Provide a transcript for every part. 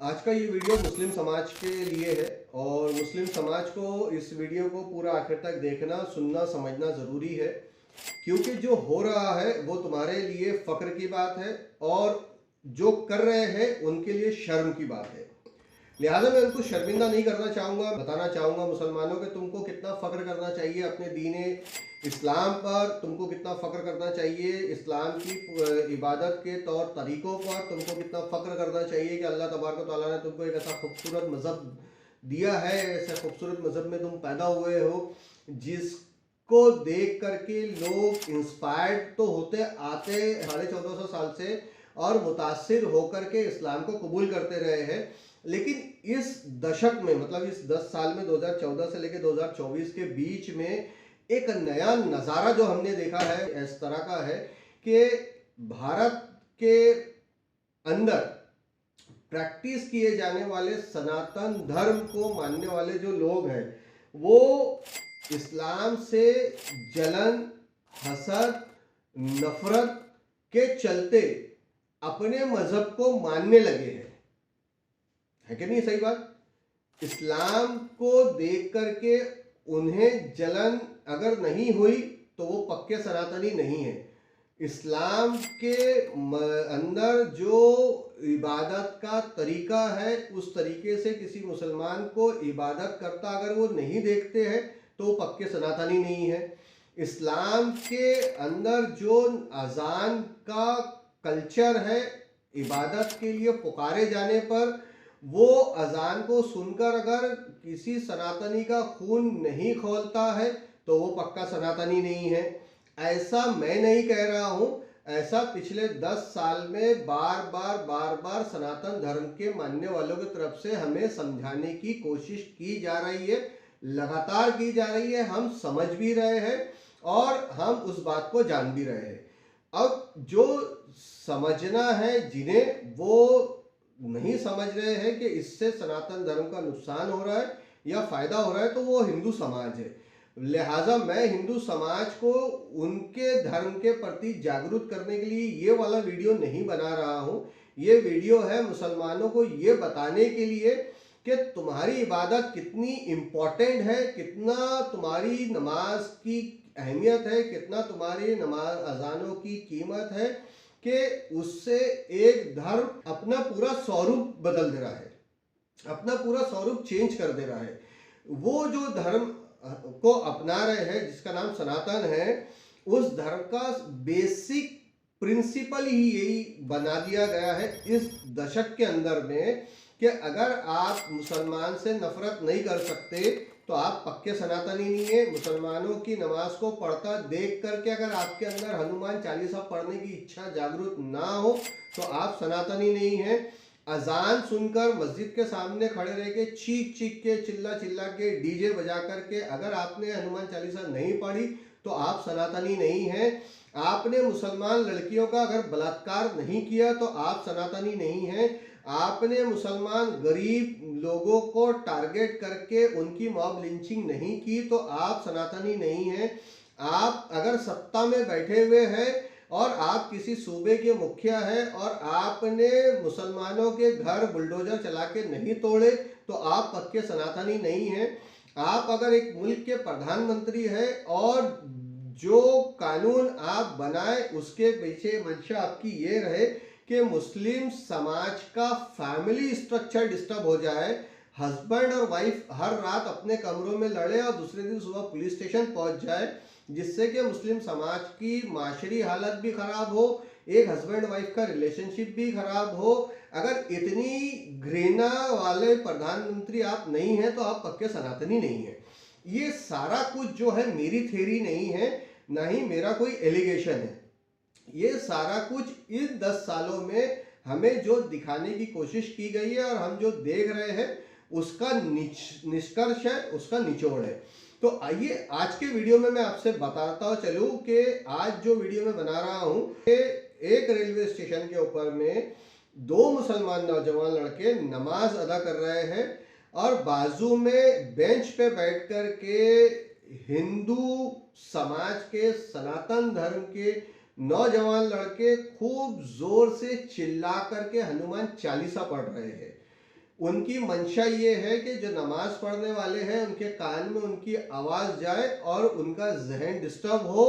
आज का ये वीडियो मुस्लिम समाज के लिए है और मुस्लिम समाज को इस वीडियो को पूरा आखिर तक देखना, सुनना, समझना ज़रूरी है क्योंकि जो हो रहा है वो तुम्हारे लिए फ़क्र की बात है और जो कर रहे हैं उनके लिए शर्म की बात है। लिहाजा मैं उनको शर्मिंदा नहीं करना चाहूँगा, बताना चाहूँगा मुसलमानों के तुमको कितना फ़ख्र करना चाहिए अपने दीन इस्लाम पर, तुमको कितना फ़ख्र करना चाहिए इस्लाम की इबादत के तौर तरीक़ों पर, तुमको कितना फ़ख्र करना चाहिए कि अल्लाह तबारक व तआला ने तुमको एक ऐसा खूबसूरत मज़हब दिया है, ऐसे खूबसूरत मज़हब में तुम पैदा हुए हो जिसको देख करके लोग इंस्पायर्ड तो होते आते 1450 साल से और मुतासिर होकर के इस्लाम को कबूल करते रहे हैं। लेकिन इस दशक में मतलब इस 10 साल में 2014 से लेकर 2024 के बीच में एक नया नज़ारा जो हमने देखा है इस तरह का है कि भारत के अंदर प्रैक्टिस किए जाने वाले सनातन धर्म को मानने वाले जो लोग हैं वो इस्लाम से जलन, हसद, नफरत के चलते अपने मजहब को मानने लगे हैं। है कि नहीं सही बात? इस्लाम को देख करके उन्हें जलन अगर नहीं हुई तो वो पक्के सनातनी नहीं है। इस्लाम के अंदर जो इबादत का तरीका है उस तरीके से किसी मुसलमान को इबादत करता अगर वो नहीं देखते हैं तो वो पक्के सनातनी नहीं है। इस्लाम के अंदर जो अजान का कल्चर है, इबादत के लिए पुकारे जाने पर वो अजान को सुनकर अगर किसी सनातनी का खून नहीं खौलता है तो वो पक्का सनातनी नहीं है। ऐसा मैं नहीं कह रहा हूं, ऐसा पिछले 10 साल में बार बार सनातन धर्म के मानने वालों की तरफ से हमें समझाने की कोशिश की जा रही है, लगातार की जा रही है। हम समझ भी रहे हैं और हम उस बात को जान भी रहे हैं। अब जो समझना है जिन्हें, वो नहीं समझ रहे हैं कि इससे सनातन धर्म का नुकसान हो रहा है या फायदा हो रहा है, तो वो हिंदू समाज है। लिहाजा मैं हिंदू समाज को उनके धर्म के प्रति जागरूक करने के लिए ये वाला वीडियो नहीं बना रहा हूं। ये वीडियो है मुसलमानों को ये बताने के लिए कि तुम्हारी इबादत कितनी इम्पोर्टेंट है, कितना तुम्हारी नमाज की अहमियत है, कितना तुम्हारी नमाज अजानों की कीमत है कि उससे एक धर्म अपना पूरा स्वरूप बदल दे रहा है, अपना पूरा स्वरूप चेंज कर दे रहा है। वो जो धर्म को अपना रहे हैं जिसका नाम सनातन है, उस धर्म का बेसिक प्रिंसिपल ही यही बना दिया गया है इस दशक के अंदर में कि अगर आप मुसलमान से नफरत नहीं कर सकते तो आप पक्के सनातनी नहीं है। मुसलमानों की नमाज को पढ़ता देख करके अगर आपके अंदर हनुमान चालीसा पढ़ने की इच्छा जागरूक ना हो तो आप सनातनी नहीं है। अजान सुनकर मस्जिद के सामने खड़े रह के चीख चीख के चिल्ला चिल्ला के डीजे बजा करके अगर आपने हनुमान चालीसा नहीं पढ़ी तो आप सनातनी नहीं हैं। आपने मुसलमान लड़कियों का अगर बलात्कार नहीं किया तो आप सनातनी नहीं हैं। आपने मुसलमान गरीब लोगों को टारगेट करके उनकी मॉब लिंचिंग नहीं की तो आप सनातनी नहीं हैं। आप अगर सत्ता में बैठे हुए हैं और आप किसी सूबे के मुखिया हैं और आपने मुसलमानों के घर बुलडोजर चला के नहीं तोड़े तो आप पक्के सनातनी नहीं हैं। आप अगर एक मुल्क के प्रधानमंत्री हैं और जो कानून आप बनाए उसके पीछे मंशा आपकी ये रहे कि मुस्लिम समाज का फैमिली स्ट्रक्चर डिस्टर्ब हो जाए, हस्बैंड और वाइफ हर रात अपने कमरों में लड़े और दूसरे दिन सुबह पुलिस स्टेशन पहुंच जाए, जिससे कि मुस्लिम समाज की माशरी हालत भी खराब हो, एक हस्बैंड वाइफ का रिलेशनशिप भी खराब हो। अगर इतनी घृणा वाले प्रधानमंत्री आप नहीं हैं तो आप पक्के सनातनी नहीं हैं। ये सारा कुछ जो है मेरी थ्योरी नहीं है, ना ही मेरा कोई एलिगेशन है। ये सारा कुछ इन 10 सालों में हमें जो दिखाने की कोशिश की गई है और हम जो देख रहे हैं उसका निष्कर्ष है, उसका निचोड़ है। तो आइए आज के वीडियो में मैं आपसे बताता चलूं कि आज जो वीडियो मैं बना रहा हूं कि एक रेलवे स्टेशन के ऊपर में 2 मुसलमान नौजवान लड़के नमाज अदा कर रहे हैं और बाजू में बेंच पे बैठ कर के हिंदू समाज के सनातन धर्म के नौजवान लड़के खूब जोर से चिल्ला करके हनुमान चालीसा पढ़ रहे हैं। उनकी मंशा ये है कि जो नमाज पढ़ने वाले हैं उनके कान में उनकी आवाज जाए और उनका जहन डिस्टर्ब हो,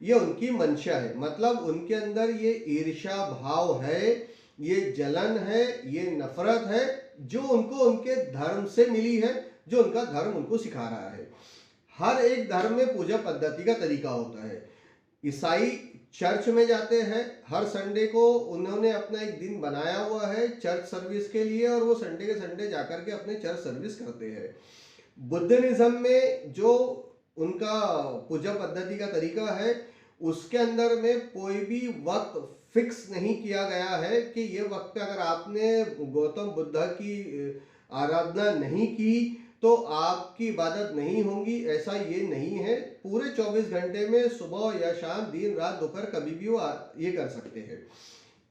ये उनकी मंशा है। मतलब उनके अंदर ये ईर्ष्या भाव है, ये जलन है, ये नफरत है जो उनको उनके धर्म से मिली है, जो उनका धर्म उनको सिखा रहा है। हर एक धर्म में पूजा पद्धति का तरीका होता है। ईसाई चर्च में जाते हैं, हर संडे को उन्होंने अपना एक दिन बनाया हुआ है चर्च सर्विस के लिए, और वो संडे के संडे जाकर के अपने चर्च सर्विस करते हैं। बुद्धिज्म में जो उनका पूजा पद्धति का तरीका है, उसके अंदर में कोई भी वक्त फिक्स नहीं किया गया है कि ये वक्त पे अगर आपने गौतम बुद्ध की आराधना नहीं की तो आपकी इबादत नहीं होंगी, ऐसा ये नहीं है। पूरे 24 घंटे में सुबह या शाम, दिन रात दोपहर कभी भी वो ये कर सकते हैं।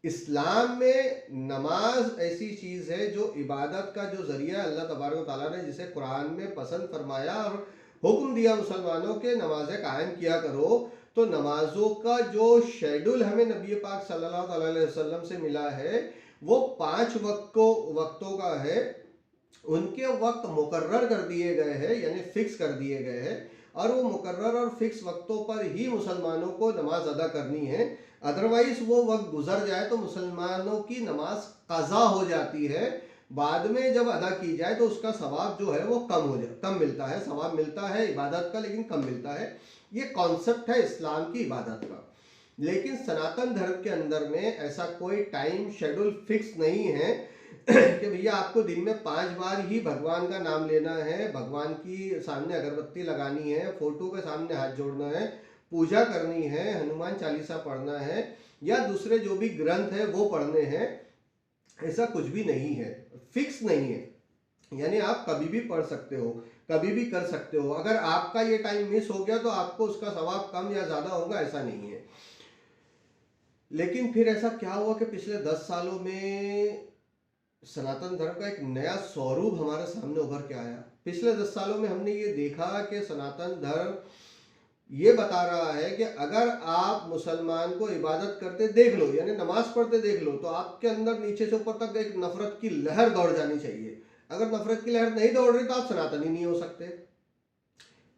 इस्लाम में नमाज ऐसी चीज है जो इबादत का जो जरिया अल्लाह तबारक व तआला ने जिसे कुरान में पसंद फरमाया और हुक्म दिया मुसलमानों के नमाजें कायम किया करो, तो नमाजों का जो शेड्यूल हमें नबी पाक सल्लल्लाहु अलैहि वसल्लम से मिला है वो 5 वक्तों का है। उनके वक्त मुकर्रर कर दिए गए हैं, यानी फिक्स कर दिए गए हैं, और वो मुकर्रर और फिक्स वक्तों पर ही मुसलमानों को नमाज अदा करनी है। अदरवाइज वो वक्त गुजर जाए तो मुसलमानों की नमाज कज़ा हो जाती है, बाद में जब अदा की जाए तो उसका सवाब जो है वो कम मिलता है। सवाब मिलता है इबादत का, लेकिन कम मिलता है। ये कॉन्सेप्ट है इस्लाम की इबादत का। लेकिन सनातन धर्म के अंदर में ऐसा कोई टाइम शेड्यूल फिक्स नहीं है कि भैया आपको दिन में 5 बार ही भगवान का नाम लेना है, भगवान की सामने अगरबत्ती लगानी है, फोटो के सामने हाथ जोड़ना है, पूजा करनी है, हनुमान चालीसा पढ़ना है, या दूसरे जो भी ग्रंथ है वो पढ़ने हैं। ऐसा कुछ भी नहीं है, फिक्स नहीं है। यानी आप कभी भी पढ़ सकते हो, कभी भी कर सकते हो। अगर आपका ये टाइम मिस हो गया तो आपको उसका सवाब कम या ज्यादा होगा, ऐसा नहीं है। लेकिन फिर ऐसा क्या हुआ कि पिछले 10 सालों में सनातन धर्म का एक नया स्वरूप हमारे सामने उभर के आया। पिछले 10 सालों में हमने ये देखा कि सनातन धर्म ये बता रहा है कि अगर आप मुसलमान को इबादत करते देख लो, यानी नमाज पढ़ते देख लो, तो आपके अंदर नीचे से ऊपर तक एक नफरत की लहर दौड़ जानी चाहिए। अगर नफरत की लहर नहीं दौड़ रही तो आप सनातनी नहीं हो सकते।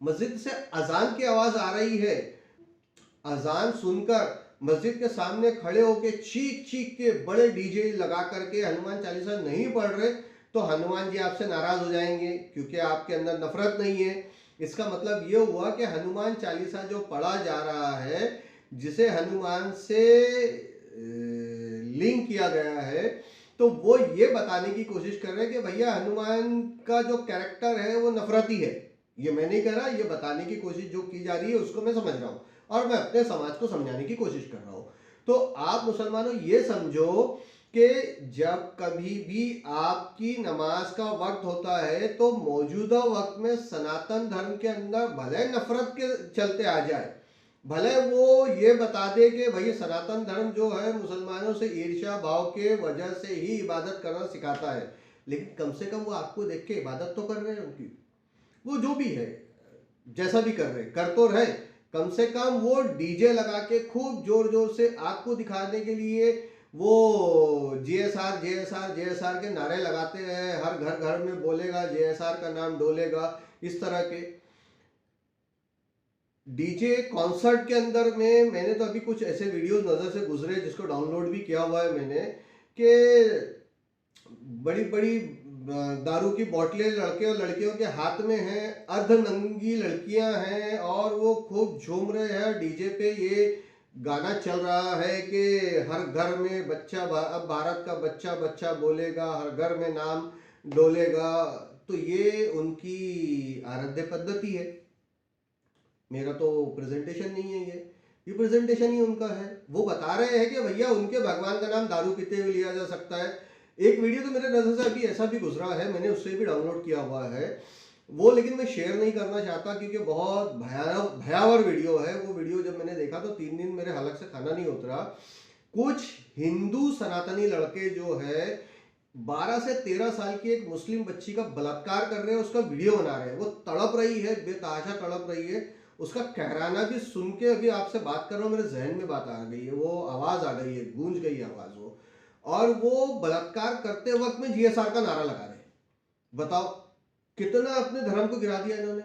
मस्जिद से अजान की आवाज आ रही है, अजान सुनकर मस्जिद के सामने खड़े होके चीख चीख के बड़े डीजे लगा करके हनुमान चालीसा नहीं पढ़ रहे तो हनुमान जी आपसे नाराज हो जाएंगे, क्योंकि आपके अंदर नफरत नहीं है। इसका मतलब ये हुआ कि हनुमान चालीसा जो पढ़ा जा रहा है, जिसे हनुमान से लिंक किया गया है, तो वो ये बताने की कोशिश कर रहे हैं कि भैया हनुमान का जो कैरेक्टर है वो नफरती है। ये मैं नहीं कह रहा, ये बताने की कोशिश जो की जा रही है उसको मैं समझ रहा हूँ और मैं अपने समाज को समझाने की कोशिश कर रहा हूं। तो आप मुसलमानों ये समझो कि जब कभी भी आपकी नमाज का वक्त होता है तो मौजूदा वक्त में सनातन धर्म के अंदर भले नफरत के चलते आ जाए, भले वो ये बता दे कि भाई सनातन धर्म जो है मुसलमानों से ईर्ष्या भाव के वजह से ही इबादत करना सिखाता है, लेकिन कम से कम वो आपको देख के इबादत तो कर रहे हैं उनकी। वो जो भी है जैसा भी कर रहे कर तो रहे, कम से कम वो डीजे लगा के खूब जोर जोर से आपको दिखाने के लिए वो जीएसआर जीएसआर जीएसआर के नारे लगाते हैं, हर घर घर में बोलेगा जीएसआर का नाम डोलेगा, इस तरह के डीजे कॉन्सर्ट के अंदर में। मैंने तो अभी कुछ ऐसे वीडियोस नजर से गुजरे जिसको डाउनलोड भी किया हुआ है मैंने, कि बड़ी बड़ी दारू की बोतलें लड़के और लड़कियों के हाथ में हैं, अर्धनंगी लड़कियां हैं और वो खूब झूम रहे हैं डीजे पे। ये गाना चल रहा है कि हर घर में बच्चा, अब भारत का बच्चा बच्चा बोलेगा, हर घर में नाम डोलेगा। तो ये उनकी आराध्य पद्धति है। मेरा तो प्रेजेंटेशन नहीं है, ये प्रेजेंटेशन ही उनका है। वो बता रहे हैं कि भैया उनके भगवान का नाम दारू पीते हुए लिया जा सकता है। एक वीडियो तो मेरे नजर से अभी ऐसा भी गुजरा है, मैंने उससे भी डाउनलोड किया हुआ है वो, लेकिन मैं शेयर नहीं करना चाहता क्योंकि बहुत भयावह वीडियो है। वो वीडियो जब मैंने देखा तो 3 दिन मेरे हलक से खाना नहीं उतरा। कुछ हिंदू सनातनी लड़के जो है 12 से 13 साल की एक मुस्लिम बच्ची का बलात्कार कर रहे हैं, उसका वीडियो बना रहे हैं। वो तड़प रही है, बेतहाशा तड़प रही है। उसका कहराना भी सुन के अभी आपसे बात कर रहा हूँ, मेरे जहन में बात आ गई है, वो आवाज आ गई है, गूंज गई आवाज वो। और वो बलात्कार करते वक्त में जीएसआर का नारा लगा रहे हैं। बताओ कितना अपने धर्म को गिरा दिया इन्होंने,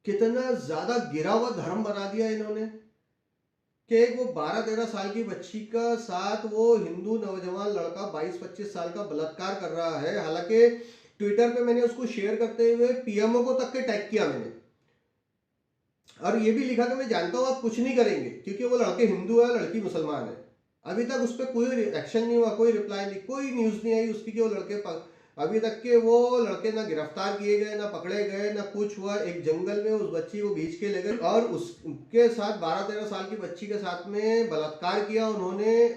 कितना ज्यादा गिरा हुआ धर्म बना दिया इन्होंने कि एक वो 12-13 साल की बच्ची का साथ वो हिंदू नौजवान लड़का 22-25 साल का बलात्कार कर रहा है। हालांकि ट्विटर पे मैंने उसको शेयर करते हुए पीएमओ को तक के टैग किया मैंने, और ये भी लिखा कि मैं जानता हूं आप कुछ नहीं करेंगे क्योंकि वो लड़के हिंदू है, लड़की मुसलमान है। अभी तक उस पर कोई एक्शन नहीं हुआ, कोई रिप्लाई नहीं, कोई न्यूज नहीं आई उसकी कि वो अभी तक के वो लड़के ना गिरफ्तार किए गए, ना पकड़े गए, ना कुछ हुआ। एक जंगल में उस बच्ची को खींच के ले गए और उसके साथ 12-13 साल की बच्ची के साथ में बलात्कार किया उन्होंने।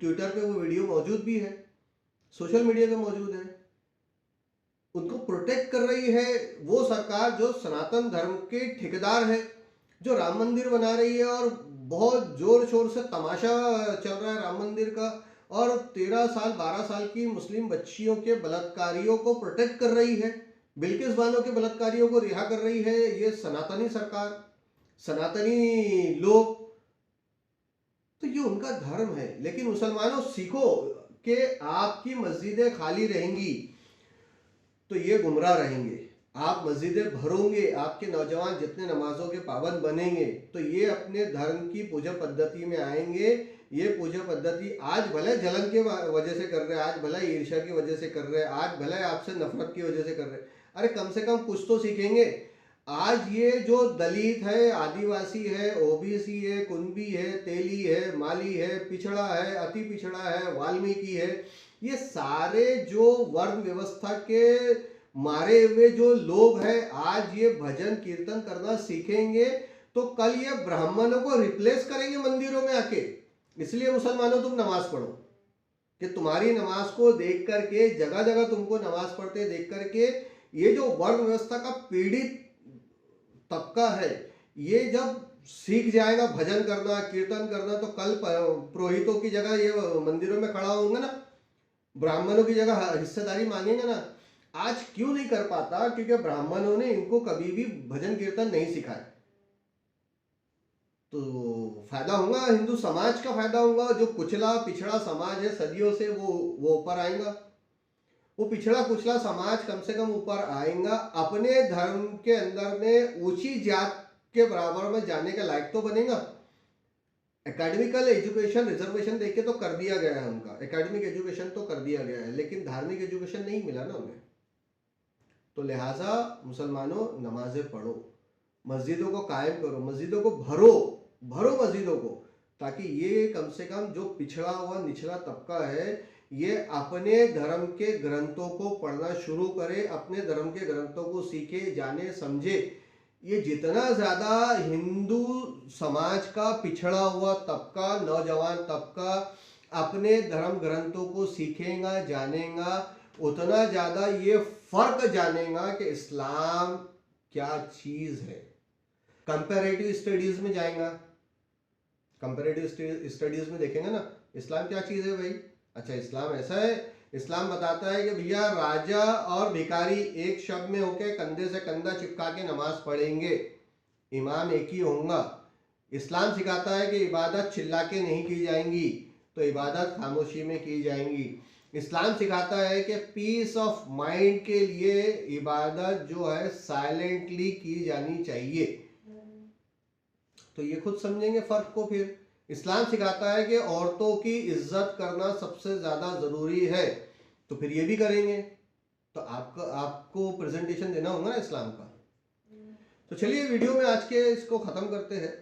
ट्विटर पे वो वीडियो मौजूद भी है, सोशल मीडिया पे मौजूद है। उनको प्रोटेक्ट कर रही है वो सरकार जो सनातन धर्म के ठेकेदार है, जो राम मंदिर बना रही है और बहुत जोर शोर से तमाशा चल रहा है राम मंदिर का, और 13 साल 12 साल की मुस्लिम बच्चियों के बलात्कारियों को प्रोटेक्ट कर रही है, बिल्किस बानो के बलात्कारियों को रिहा कर रही है ये सनातनी सरकार, सनातनी लोग। तो ये उनका धर्म है। लेकिन मुसलमानों सीखो कि आपकी मस्जिदें खाली रहेंगी तो ये गुमराह रहेंगे, आप मस्जिदें भरोगे, आपके नौजवान जितने नमाजों के पाबंद बनेंगे तो ये अपने धर्म की पूजा पद्धति में आएंगे। ये पूजा पद्धति आज भले जलन के वजह से कर रहे हैं, आज भले ईर्ष्या की वजह से कर रहे हैं, आज भले आपसे नफरत की वजह से कर रहे हैं, अरे कम से कम कुछ तो सीखेंगे। आज ये जो दलित है, आदिवासी है, ओबीसी है, कुंबी है, तेली है, माली है, पिछड़ा है, अति पिछड़ा है, वाल्मीकि है, ये सारे जो वर्ण व्यवस्था के मारे हुए जो लोग हैं, आज ये भजन कीर्तन करना सीखेंगे तो कल ये ब्राह्मणों को रिप्लेस करेंगे मंदिरों में आके। इसलिए मुसलमानों तुम नमाज पढ़ो कि तुम्हारी नमाज को देख करके, जगह जगह तुमको नमाज पढ़ते देख करके ये जो वर्ण व्यवस्था का पीड़ित तबका है ये जब सीख जाएगा भजन करना, कीर्तन करना, तो कल पुरोहितों की जगह ये मंदिरों में खड़ा होंगे ना, ब्राह्मणों की जगह हिस्सेदारी मांगेंगे ना। आज क्यों नहीं कर पाता? क्योंकि ब्राह्मणों ने इनको कभी भी भजन कीर्तन नहीं सिखाया। तो फायदा होगा, हिंदू समाज का फायदा होगा। जो कुचला पिछड़ा समाज है सदियों से वो ऊपर आएगा। वो पिछड़ा कुचला समाज कम से कम ऊपर आएगा, अपने धर्म के अंदर में ऊंची जात के बराबर में जाने का लायक तो बनेगा। एकेडमिकल एजुकेशन रिजर्वेशन देके तो कर दिया गया है उनका, एकेडमिक एजुकेशन तो कर दिया गया है, लेकिन धार्मिक एजुकेशन नहीं मिला ना उन्हें। तो लिहाजा मुसलमानों नमाजें पढ़ो, मस्जिदों को कायम करो, मस्जिदों को भरो, भरो मस्जिदों को, ताकि ये कम से कम जो पिछड़ा हुआ निचला तबका है ये अपने धर्म के ग्रंथों को पढ़ना शुरू करे, अपने धर्म के ग्रंथों को सीखे, जाने, समझे। ये जितना ज्यादा हिंदू समाज का पिछड़ा हुआ तबका, नौजवान तबका अपने धर्म ग्रंथों को सीखेगा, जानेगा, उतना ज्यादा ये फर्क जानेगा कि इस्लाम क्या चीज है। कंपैरेटिव स्टडीज में जाएगा, कंपैरेटिव स्टडीज में देखेंगे ना इस्लाम क्या चीज है भाई। अच्छा इस्लाम ऐसा है, इस्लाम बताता है कि भैया राजा और भिखारी एक शब्द में होके कंधे से कंधा चिपका के नमाज पढ़ेंगे, इमाम एक ही होगा। इस्लाम सिखाता है कि इबादत चिल्ला के नहीं की जाएंगी, तो इबादत खामोशी में की जाएंगी। इस्लाम सिखाता है कि पीस ऑफ माइंड के लिए इबादत जो है साइलेंटली की जानी चाहिए। तो ये खुद समझेंगे फर्क को। फिर इस्लाम सिखाता है कि औरतों की इज्जत करना सबसे ज्यादा जरूरी है, तो फिर ये भी करेंगे। तो आपको प्रेजेंटेशन देना होगा ना इस्लाम का। तो चलिए वीडियो में आज के इसको खत्म करते हैं।